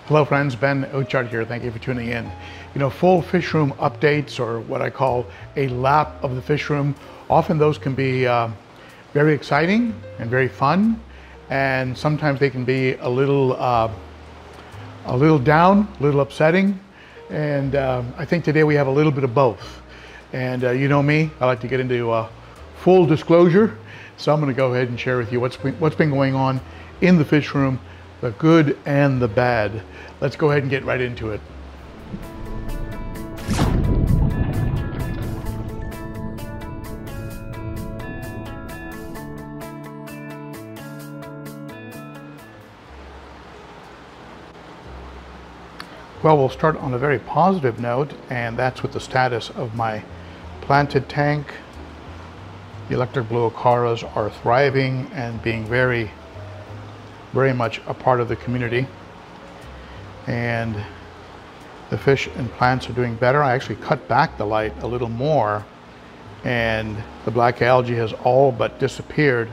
Hello friends, Ben Ochart here. Thank you for tuning in. You know, full fish room updates, or what I call a lap of the fish room, often those can be very exciting and very fun, and sometimes they can be a little down, a little upsetting, and I think today we have a little bit of both. And you know me, I like to get into full disclosure, so I'm going to go ahead and share with you what's been going on in the fish room, the good and the bad. Let's go ahead and get right into it. Well, we'll start on a very positive note, and that's with the status of my planted tank. The electric blue acaras are thriving and being very much a part of the community, and the fish and plants are doing better. I actually cut back the light a little more, and the black algae has all but disappeared.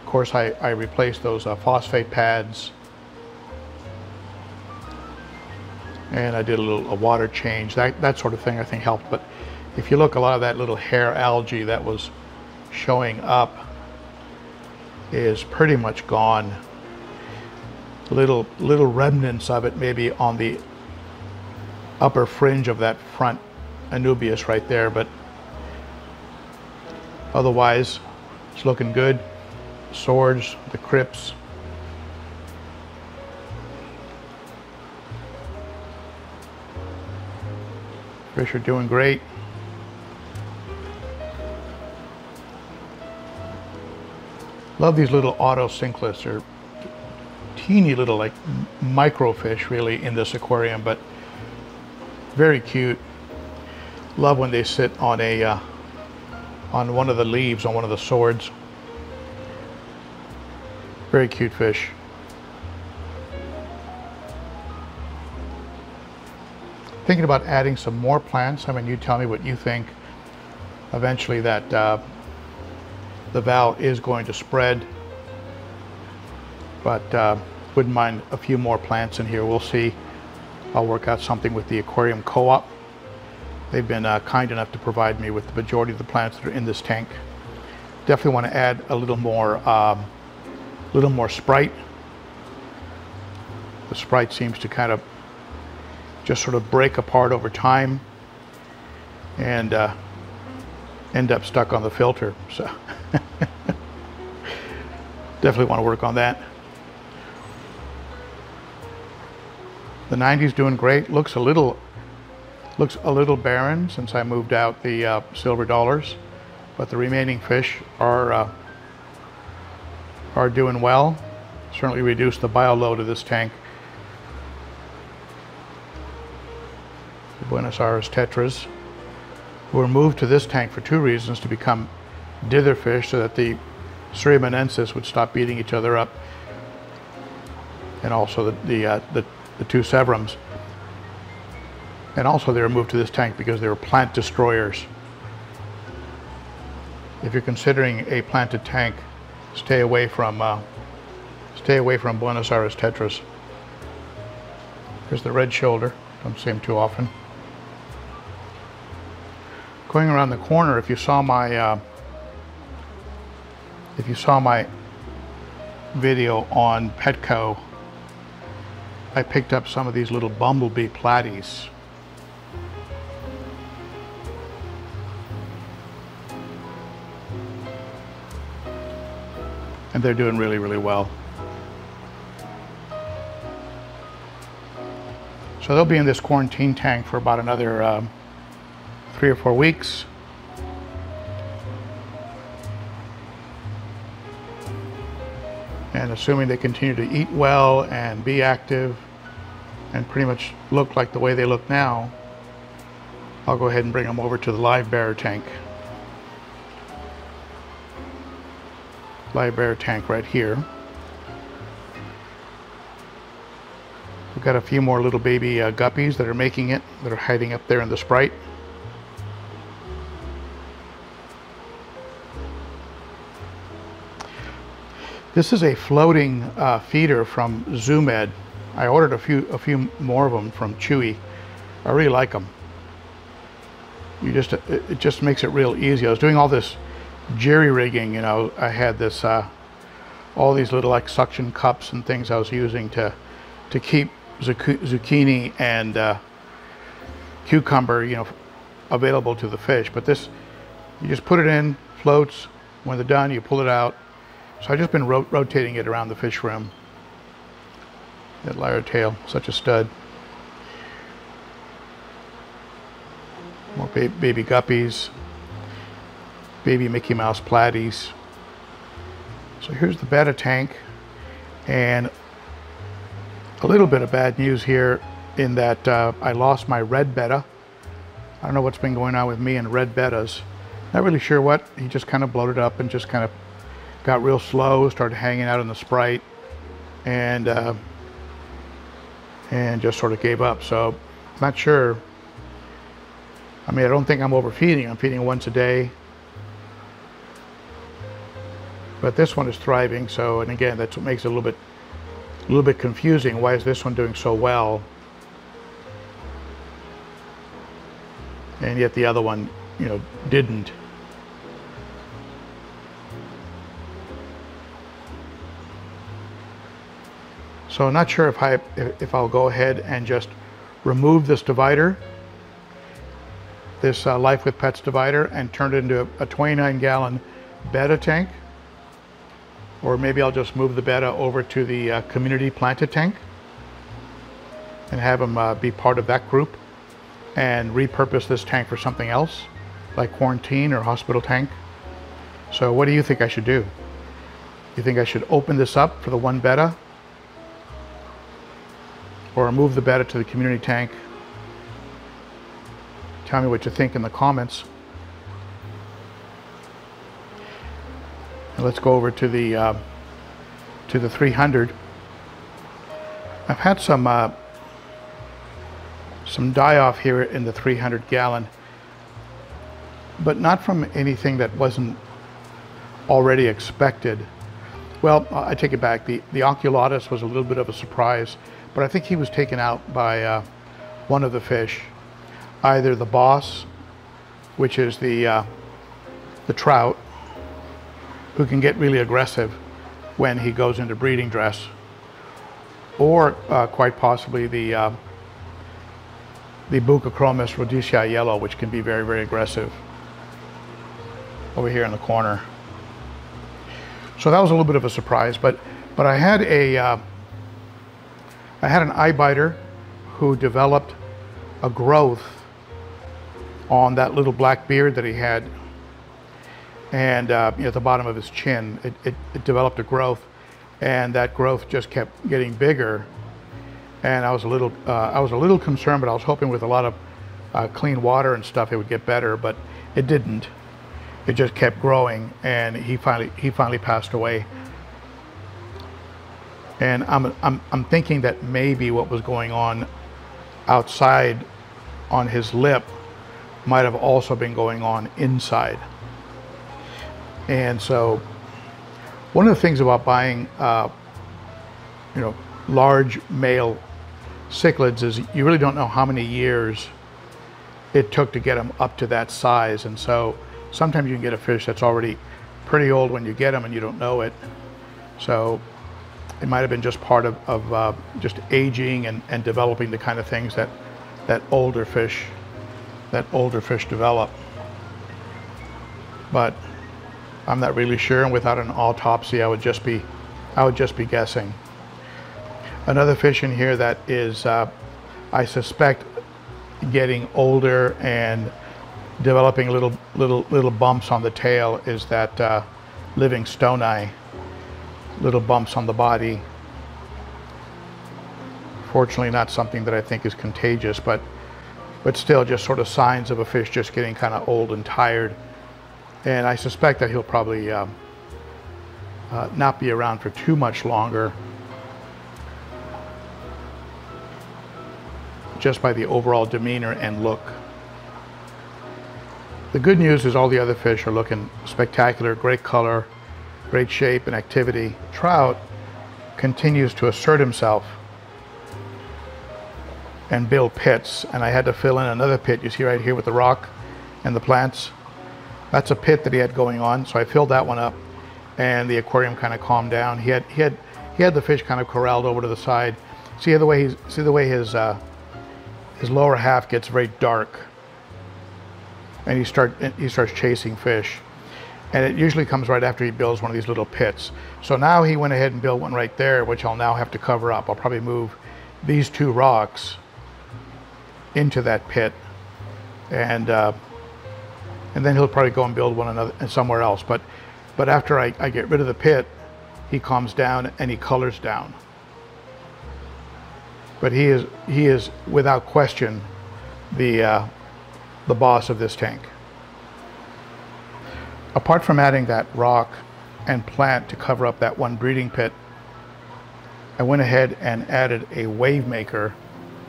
Of course, I replaced those phosphate pads, and I did a water change. That sort of thing I think helped. But if you look, a lot of that little hair algae that was showing up is pretty much gone. Little remnants of it maybe on the upper fringe of that front anubias right there, but otherwise it's looking good. Swords, the crypts, fish are doing great. Love these little autocinclus. They're teeny little, like microfish really in this aquarium, but very cute. Love when they sit on on one of the leaves, on one of the swords. Very cute fish. Thinking about adding some more plants. I mean, you tell me what you think. Eventually that the val is going to spread, but wouldn't mind a few more plants in here. We'll see. I'll work out something with the aquarium co-op. They've been kind enough to provide me with the majority of the plants that are in this tank. Definitely want to add a little more Sprite. The Sprite seems to kind of just sort of break apart over time and end up stuck on the filter. So definitely want to work on that. The 90's doing great. Looks a little barren since I moved out the silver dollars, but the remaining fish are doing well. Certainly reduced the bio load of this tank. The Buenos Aires tetras were moved to this tank for two reasons: to become dither fish so that the Syriamanensis would stop beating each other up, and also the two Severums. And also they were moved to this tank because they were plant destroyers. If you're considering a planted tank, stay away from Buenos Aires tetras. Here's the red shoulder. Don't see him too often. Going around the corner, if you saw my video on Petco, I picked up some of these little bumblebee platies. And they're doing really well. So they'll be in this quarantine tank for about another 3 or 4 weeks. And assuming they continue to eat well and be active and pretty much look like the way they look now, I'll go ahead and bring them over to the live bearer tank. Live bearer tank right here. We've got a few more little baby guppies that are making it, that are hiding up there in the Sprite. This is a floating feeder from Zoo Med. I ordered a few more of them from Chewy. I really like them. It just makes it real easy. I was doing all this jerry rigging, you know. I had this all these little like suction cups and things I was using to keep zucchini and cucumber, you know, available to the fish. But this, you just put it in, floats. When they're done, you pull it out. So I've just been rotating it around the fish room. That lyre tail, such a stud. More baby guppies, baby Mickey Mouse platies. So here's the betta tank, and a little bit of bad news here in that I lost my red betta. I don't know what's been going on with me and red bettas. Not really sure what. He just kind of bloated up and just kind of got real slow, started hanging out in the Sprite, and just sort of gave up. So I'm not sure. I mean, I don't think I'm overfeeding. I'm feeding once a day. But this one is thriving, so, and again, that's what makes it a little bit confusing. Why is this one doing so well? And yet the other one, you know, didn't. So I'm not sure if I'll go ahead and just remove this divider, this Life with Pets divider, and turn it into a 29-gallon betta tank. Or maybe I'll just move the betta over to the community planted tank and have them be part of that group and repurpose this tank for something else, like quarantine or hospital tank. So what do you think I should do? You think I should open this up for the one betta, or move the betta to the community tank? Tell me what you think in the comments. And let's go over to the 300. I've had some die-off here in the 300-gallon, but not from anything that wasn't already expected. Well, I take it back. The Oculatus was a little bit of a surprise, but I think he was taken out by one of the fish, either the boss, which is the trout, who can get really aggressive when he goes into breeding dress, or quite possibly the Buccochromis rhodesii yellow, which can be very, very aggressive, over here in the corner. So that was a little bit of a surprise, but I had an eye biter who developed a growth on that little black beard that he had, and at the bottom of his chin, it developed a growth, and that growth just kept getting bigger. And I was a little concerned, but I was hoping with a lot of clean water and stuff it would get better, but it didn't. It just kept growing, and he finally passed away. And I'm thinking that maybe what was going on outside on his lip might have also been going on inside. And so one of the things about buying large male cichlids is you really don't know how many years it took to get them up to that size. And so sometimes you can get a fish that's already pretty old when you get them and you don't know it. So it might have been just part of just aging and developing the kind of things that older fish develop. But I'm not really sure, and without an autopsy, I would just be guessing. Another fish in here that is, I suspect, getting older and developing little bumps on the tail is that living stonii, little bumps on the body. Fortunately, not something that I think is contagious, but still just sort of signs of a fish just getting kind of old and tired. And I suspect that he'll probably not be around for too much longer, just by the overall demeanor and look. The good news is all the other fish are looking spectacular, great color, great shape and activity. Trout continues to assert himself. and build pits, and I had to fill in another pit. You see right here with the rock and the plants. That's a pit that he had going on, so I filled that one up, and the aquarium kind of calmed down. He had the fish kind of corralled over to the side. See the way his lower half gets very dark, and he starts chasing fish, and it usually comes right after he builds one of these little pits. So now he went ahead and built one right there, which I'll now have to cover up. I'll probably move these two rocks into that pit, and then he'll probably go and build one another somewhere else. But after I get rid of the pit, he calms down and he colors down. But he is without question the boss of this tank. Apart from adding that rock and plant to cover up that one breeding pit, I went ahead and added a wave maker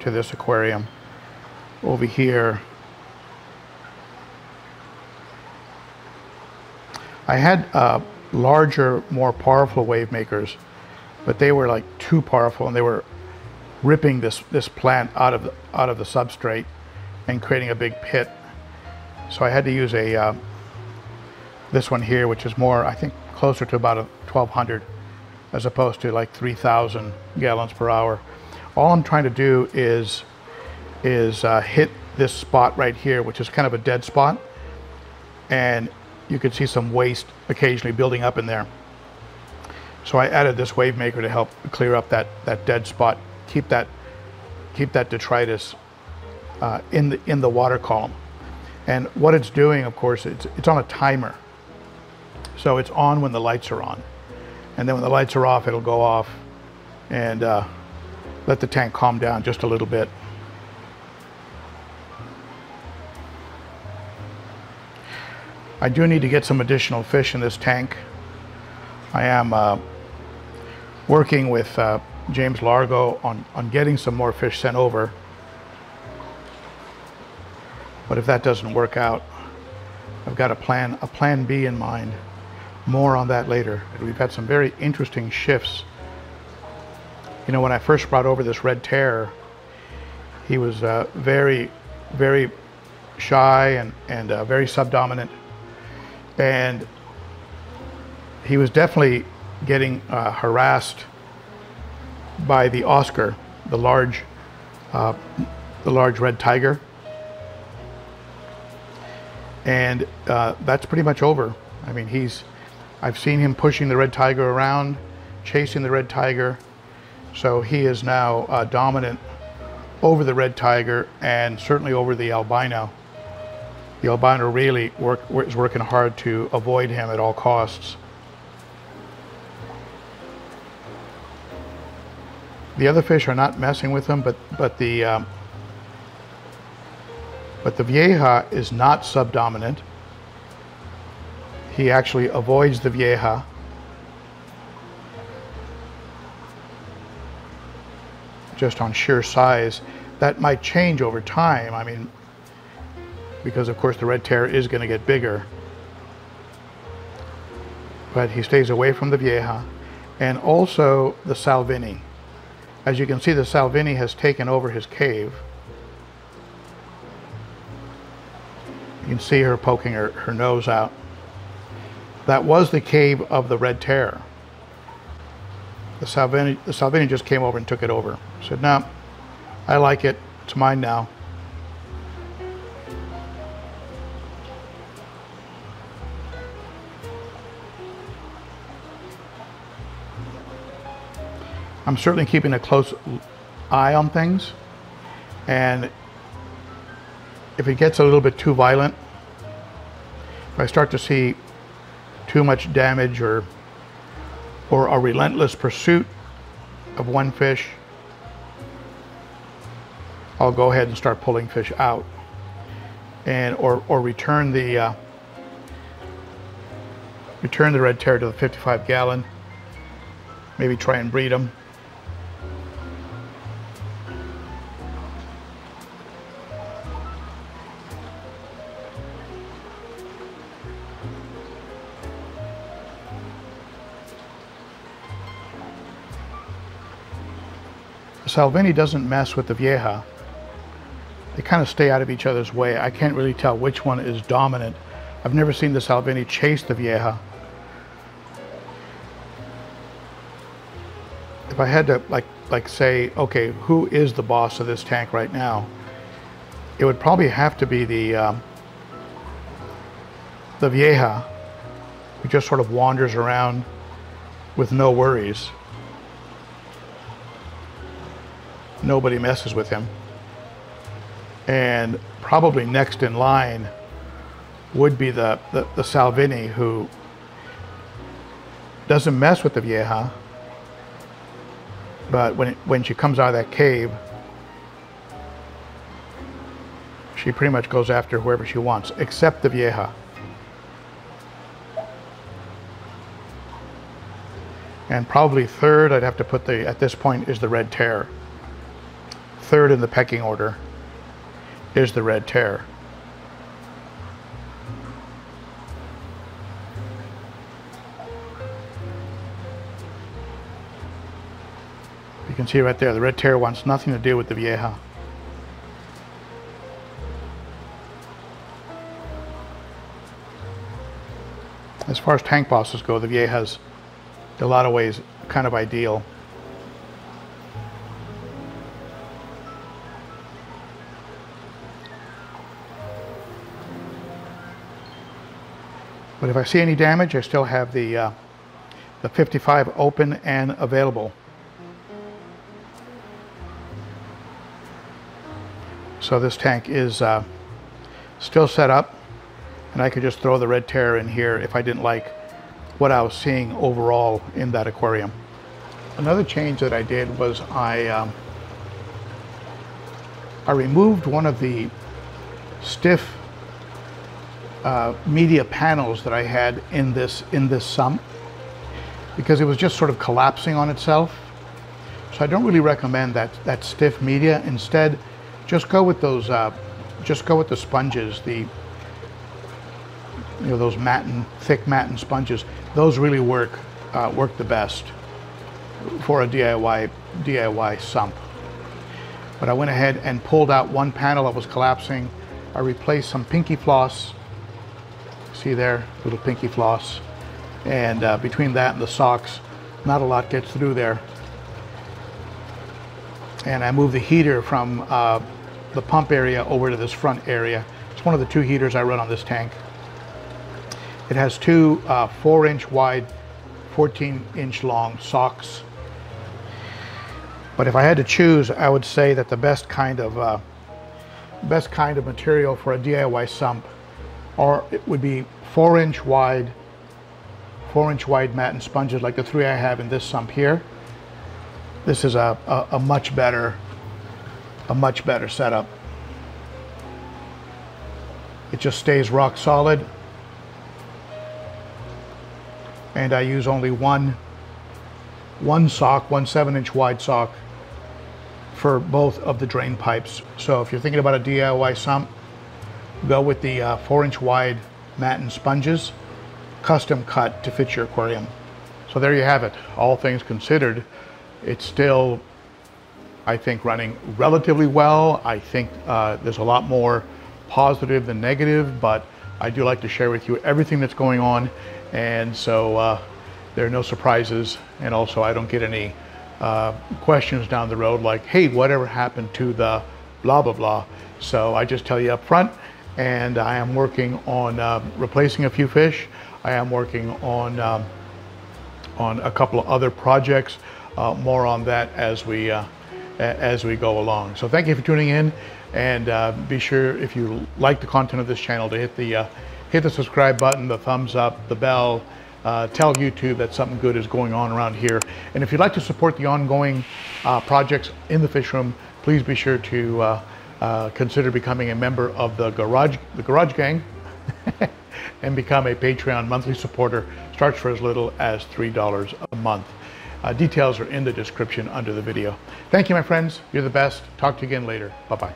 to this aquarium over here. I had larger, more powerful wave makers, but they were like too powerful, and they were ripping this plant out of the substrate and creating a big pit. So I had to use this one here, which is more, I think, closer to about 1,200 as opposed to like 3,000 gallons per hour. All I'm trying to do is hit this spot right here, which is kind of a dead spot, and you can see some waste occasionally building up in there. So I added this wave maker to help clear up that dead spot, keep that detritus in the water column. And what it's doing, of course, it's on a timer. So it's on when the lights are on, and then when the lights are off, it'll go off and let the tank calm down just a little bit. I do need to get some additional fish in this tank. I am working with James Largo on getting some more fish sent over. But if that doesn't work out, I've got a plan B in mind. More on that later. We've had some very interesting shifts. You know, when I first brought over this red terror, he was very, very shy and very subdominant. And he was definitely getting harassed by the Oscar, the large red tiger. And that's pretty much over. I mean, I've seen him pushing the red tiger around, chasing the red tiger. So he is now dominant over the red tiger and certainly over the albino. The albino really is working hard to avoid him at all costs. The other fish are not messing with him, but the vieja is not subdominant. He actually avoids the vieja. Just on sheer size. That might change over time. I mean, because of course the red terror is going to get bigger. But he stays away from the vieja. And also the Salvini. As you can see, the Salvini has taken over his cave. You can see her poking her nose out. That was the cave of the red terror. The Salvini just came over and took it over. Said, no, I like it. It's mine now. I'm certainly keeping a close eye on things, and if it gets a little bit too violent, if I start to see too much damage or a relentless pursuit of one fish, I'll go ahead and start pulling fish out, and or return the red terror to the 55 gallon. Maybe try and breed them. Salvini doesn't mess with the vieja. They kind of stay out of each other's way. I can't really tell which one is dominant. I've never seen the Salvini chase the Vieja. If I had to like say, okay, who is the boss of this tank right now? It would probably have to be the Vieja, who just sort of wanders around with no worries. Nobody messes with him. And probably next in line would be the Salvini, who doesn't mess with the Vieja, but when she comes out of that cave, she pretty much goes after whoever she wants, except the Vieja. And probably third, I'd have to put at this point, is the Red Terror. Third in the pecking order is the Red Terror. You can see right there, the Red Terror wants nothing to do with the Vieja. As far as tank bosses go, the Vieja's in a lot of ways kind of ideal. But if I see any damage, I still have the 55 open and available. So this tank is still set up, and I could just throw the Red Terror in here if I didn't like what I was seeing overall in that aquarium. Another change that I did was I removed one of the stiff media panels that I had in this sump, because it was just sort of collapsing on itself. So I don't really recommend that stiff media. Instead, just go with those the sponges, those thick matten sponges. Those really work the best for a DIY sump. But I went ahead and pulled out one panel that was collapsing. I replaced some pinky floss. See there, little pinky floss. And between that and the socks, not a lot gets through there. And I moved the heater from the pump area over to this front area. It's one of the two heaters I run on this tank. It has two 4-inch wide, 14-inch long socks. But if I had to choose, I would say that the best kind of material for a DIY sump, it would be 4-inch wide matten sponges like the 3 I have in this sump here. This is a much better setup. It just stays rock solid. And I use only one sock, one 7-inch wide sock for both of the drain pipes. So if you're thinking about a DIY sump, go with the 4-inch wide matten sponges, custom cut to fit your aquarium. So there you have it. All things considered, it's still, I think, running relatively well. I think there's a lot more positive than negative, but I do like to share with you everything that's going on. And so there are no surprises, and also I don't get any questions down the road like, hey, whatever happened to the blah blah blah. So I just tell you up front, and I am working on replacing a few fish. I am working on a couple of other projects. More on that as we go along. So thank you for tuning in, and be sure, if you like the content of this channel, to hit the subscribe button, the thumbs up, the bell. Tell YouTube that something good is going on around here. And if you'd like to support the ongoing projects in the fish room, please be sure to consider becoming a member of the Garage Gang and become a Patreon monthly supporter. Starts for as little as $3 a month. Details are in the description under the video. Thank you, my friends. You're the best. Talk to you again later. Bye-bye.